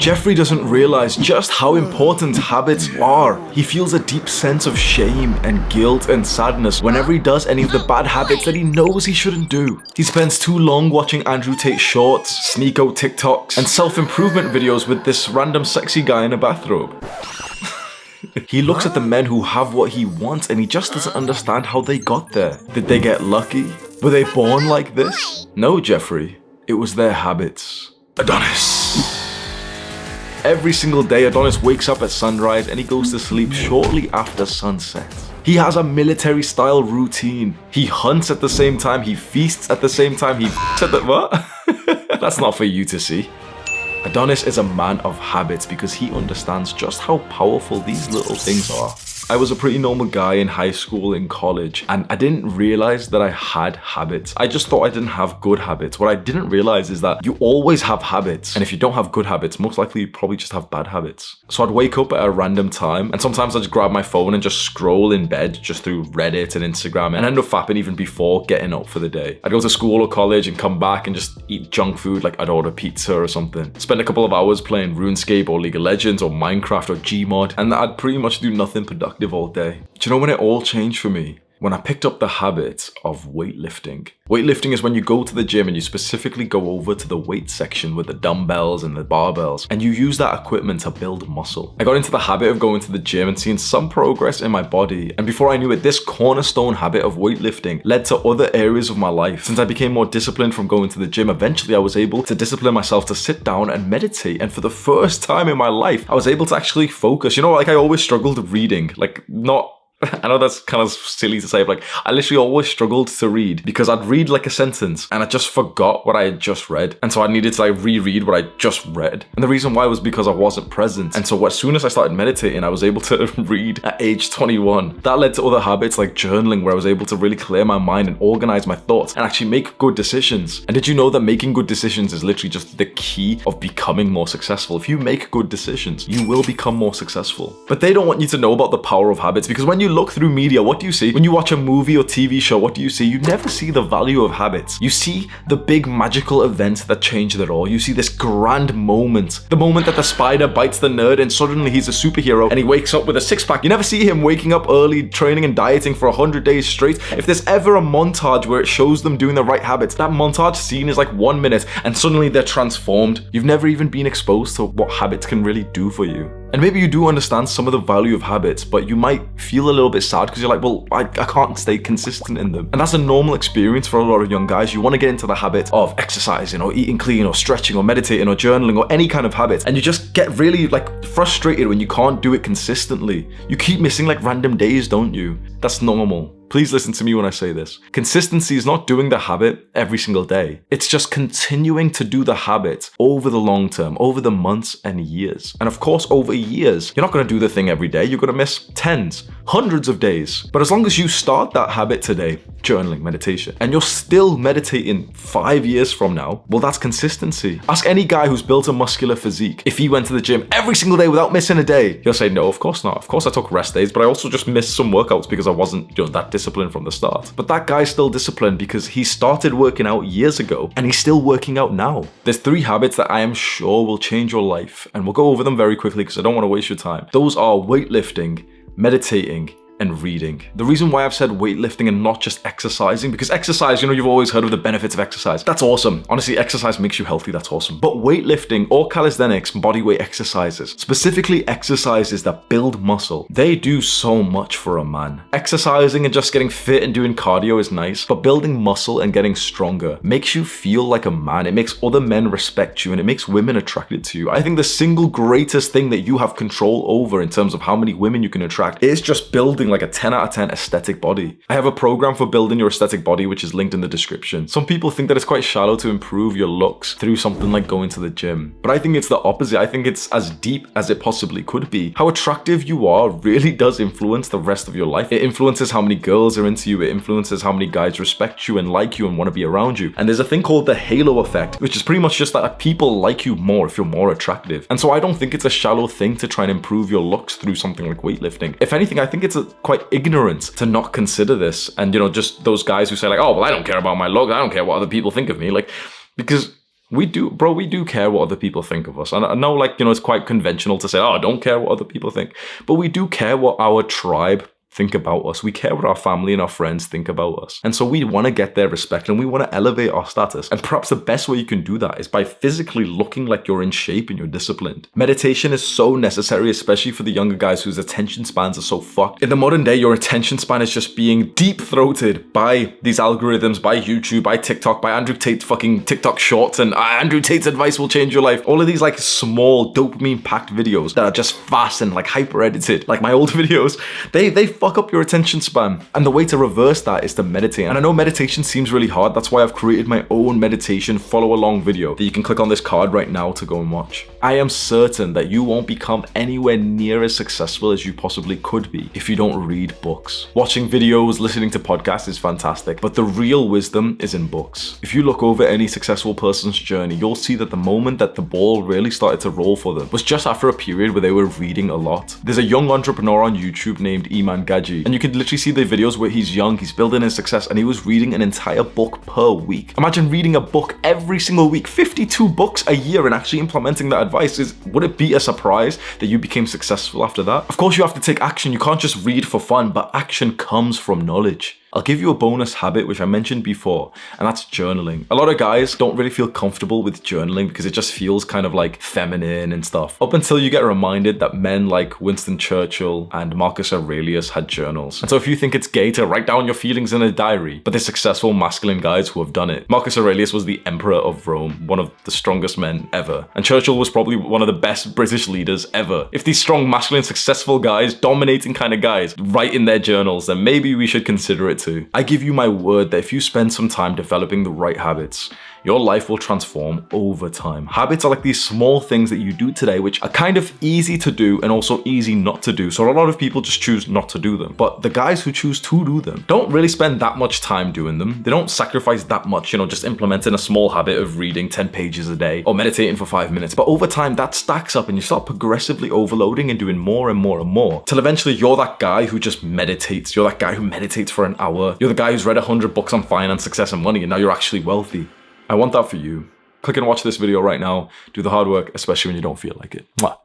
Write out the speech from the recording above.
Jeffrey doesn't realize just how important habits are. He feels a deep sense of shame and guilt and sadness whenever he does any of the bad habits that he knows he shouldn't do. He spends too long watching Andrew Tate shorts, sneak out TikToks, and self-improvement videos with this random sexy guy in a bathrobe. He looks at the men who have what he wants and he just doesn't understand how they got there. Did they get lucky? Were they born like this? No, Jeffrey. It was their habits. Adonis. Every single day, Adonis wakes up at sunrise and he goes to sleep shortly after sunset. He has a military-style routine. He hunts at the same time, he feasts at the same time, he f***s at the— what? That's not for you to see. Adonis is a man of habits because he understands just how powerful these little things are. I was a pretty normal guy in high school and college, and I didn't realize that I had habits. I just thought I didn't have good habits. What I didn't realize is that you always have habits, and if you don't have good habits, most likely you probably just have bad habits. So I'd wake up at a random time, and sometimes I'd just grab my phone and just scroll in bed just through Reddit and Instagram, and end up fapping even before getting up for the day. I'd go to school or college and come back and just eat junk food, like I'd order pizza or something. Spend a couple of hours playing RuneScape or League of Legends or Minecraft or Gmod, and I'd pretty much do nothing productive all day. Do you know when it all changed for me? When I picked up the habit of weightlifting. Weightlifting is when you go to the gym and you specifically go over to the weight section with the dumbbells and the barbells, and you use that equipment to build muscle. I got into the habit of going to the gym and seeing some progress in my body, and before I knew it, this cornerstone habit of weightlifting led to other areas of my life. Since I became more disciplined from going to the gym, eventually I was able to discipline myself to sit down and meditate, and for the first time in my life, I was able to actually focus. You know, like I always struggled reading, like not— I know that's kind of silly to say, but like I literally always struggled to read because I'd read like a sentence and I just forgot what I had just read. And so I needed to like reread what I just read. And the reason why was because I wasn't present. And so as soon as I started meditating, I was able to read at age 21. That led to other habits like journaling, where I was able to really clear my mind and organize my thoughts and actually make good decisions. And did you know that making good decisions is literally just the key of becoming more successful? If you make good decisions, you will become more successful. But they don't want you to know about the power of habits, because when you look through media, what do you see? When you watch a movie or TV show, what do you see? You never see the value of habits. You see the big magical event that changed it all. You see this grand moment. The moment that the spider bites the nerd and suddenly he's a superhero and he wakes up with a six-pack. You never see him waking up early, training and dieting for 100 days straight. If there's ever a montage where it shows them doing the right habits, that montage scene is like 1 minute and suddenly they're transformed. You've never even been exposed to what habits can really do for you. And maybe you do understand some of the value of habits, but you might feel a little bit sad because you're like, well, I can't stay consistent in them. And that's a normal experience for a lot of young guys. You want to get into the habit of exercising or eating clean or stretching or meditating or journaling or any kind of habit. And you just get really like frustrated when you can't do it consistently. You keep missing like random days, don't you? That's normal. Please listen to me when I say this. Consistency is not doing the habit every single day. It's just continuing to do the habit over the long term, over the months and years. And of course, over years, you're not going to do the thing every day. You're going to miss tens, hundreds of days. But as long as you start that habit today, journaling, meditation, and you're still meditating 5 years from now, well, that's consistency. Ask any guy who's built a muscular physique. If he went to the gym every single day without missing a day, he'll say, no, of course not. Of course I took rest days, but I also just missed some workouts because I wasn't, that disciplined from the start. But that guy's still disciplined because he started working out years ago and he's still working out now. There's 3 habits that I am sure will change your life, and we'll go over them very quickly because I don't want to waste your time. Those are weightlifting, meditating, and reading. The reason why I've said weightlifting and not just exercising, because exercise, you've always heard of the benefits of exercise. That's awesome. Honestly, exercise makes you healthy. That's awesome. But weightlifting or calisthenics, bodyweight exercises, specifically exercises that build muscle, they do so much for a man. Exercising and just getting fit and doing cardio is nice, but building muscle and getting stronger makes you feel like a man. It makes other men respect you and it makes women attracted to you. I think the single greatest thing that you have control over in terms of how many women you can attract is just building like a 10 out of 10 aesthetic body. I have a program for building your aesthetic body, which is linked in the description. Some people think that it's quite shallow to improve your looks through something like going to the gym, but I think it's the opposite. I think it's as deep as it possibly could be. How attractive you are really does influence the rest of your life. It influences how many girls are into you. It influences how many guys respect you and like you and want to be around you. And there's a thing called the halo effect, which is pretty much just that people like you more if you're more attractive. And so I don't think it's a shallow thing to try and improve your looks through something like weightlifting. If anything, I think it's quite ignorant to not consider this. And just those guys who say like, oh, well, I don't care about my look. I don't care what other people think of me. Like, because We do care what other people think of us. And I know, like, you know, it's quite conventional to say, oh, I don't care what other people think. But we do care what our tribe think about us. We care what our family and our friends think about us. And so we want to get their respect and we want to elevate our status. And perhaps the best way you can do that is by physically looking like you're in shape and you're disciplined. Meditation is so necessary, especially for the younger guys whose attention spans are so fucked. In the modern day, your attention span is just being deep-throated by these algorithms, by YouTube, by TikTok, by Andrew Tate's fucking TikTok shorts, and Andrew Tate's advice will change your life. All of these like small dopamine-packed videos that are just fast and like hyper-edited, like my old videos, they fuck up your attention span. And the way to reverse that is to meditate. And I know meditation seems really hard. That's why I've created my own meditation follow along video that you can click on this card right now to go and watch. I am certain that you won't become anywhere near as successful as you possibly could be if you don't read books. Watching videos, listening to podcasts is fantastic, but the real wisdom is in books. If you look over any successful person's journey, you'll see that the moment that the ball really started to roll for them was just after a period where they were reading a lot. There's a young entrepreneur on YouTube named Iman Gaji, and you can literally see the videos where he's young, he's building his success, and he was reading an entire book per week. Imagine reading a book every single week, 52 books a year, and actually implementing that advice. Would it be a surprise that you became successful after that? Of course, you have to take action. You can't just read for fun, but action comes from knowledge. I'll give you a bonus habit, which I mentioned before, and that's journaling. A lot of guys don't really feel comfortable with journaling because it just feels kind of like feminine and stuff. Up until you get reminded that men like Winston Churchill and Marcus Aurelius had journals. And so if you think it's gay to write down your feelings in a diary, but they're successful masculine guys who have done it. Marcus Aurelius was the emperor of Rome, one of the strongest men ever. And Churchill was probably one of the best British leaders ever. If these strong, masculine, successful guys, dominating kind of guys, write in their journals, then maybe we should consider it too. I give you my word that if you spend some time developing the right habits, your life will transform over time. Habits are like these small things that you do today, which are kind of easy to do and also easy not to do. So a lot of people just choose not to do them. But the guys who choose to do them don't really spend that much time doing them. They don't sacrifice that much, you know, just implementing a small habit of reading 10 pages a day or meditating for 5 minutes. But over time, that stacks up and you start progressively overloading and doing more and more and more till eventually you're that guy who just meditates. You're that guy who meditates for an hour. You're the guy who's read 100 books on finance, success, and money, and now you're actually wealthy. I want that for you. Click and watch this video right now. Do the hard work, especially when you don't feel like it. Mwah.